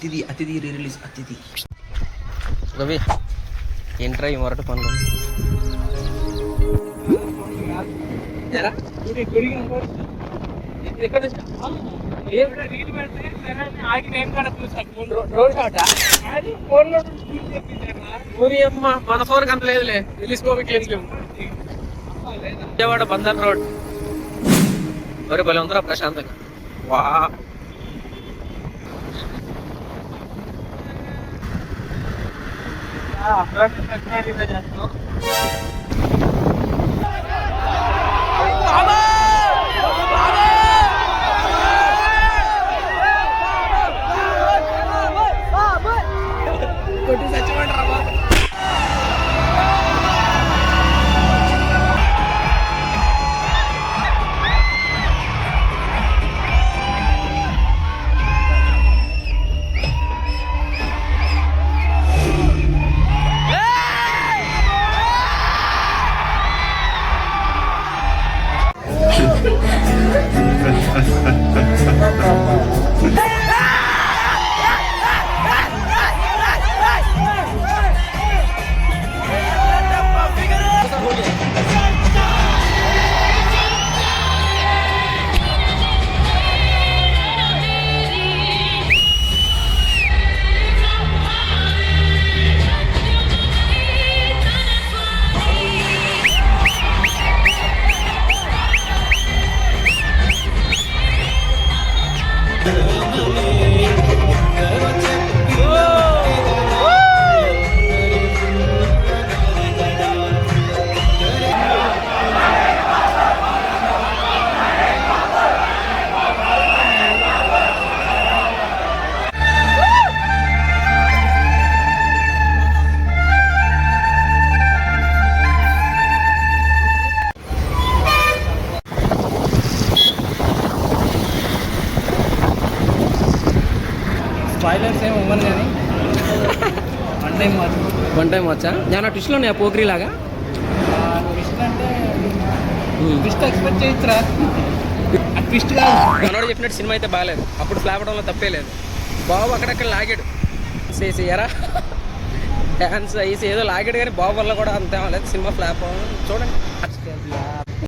అతిథి అతిథి re release అతిథి. రవి ఏంట్రా ఈ మొరటి పనులు? మన ఫోర్కి అంత లేదులే, విజయవాడ బందర్ రోడ్. మరి భలే ఉందరా ప్రశాంతంగా. వా స్పాయిలర్స్ ఏమి ఇవ్వను కానీ వన్ టైం వచ్చా ఏమన్నా ట్విస్ట్లు ఉన్నాయా పోక్రీ లాగా? ట్విస్ట్ అంటే ట్విస్ట్ ఎక్స్పెక్ట్ చేయొచ్చురా. ఆ ట్విస్ట్ మనోడు చెప్పినట్టు సినిమా అయితే బాగాలేదు, అప్పుడు ఫ్లాప్ అవడంలో తప్పే లేదు. బాబు అక్కడక్కడ లాగాడు చేసి ఎరా డ్యాన్స్ వేసి ఏదో లాగాడు, కానీ బాబు వల్ల కూడా అంతేమో లేదు, సినిమా ఫ్లాప్ అవ్వడం చూడండి.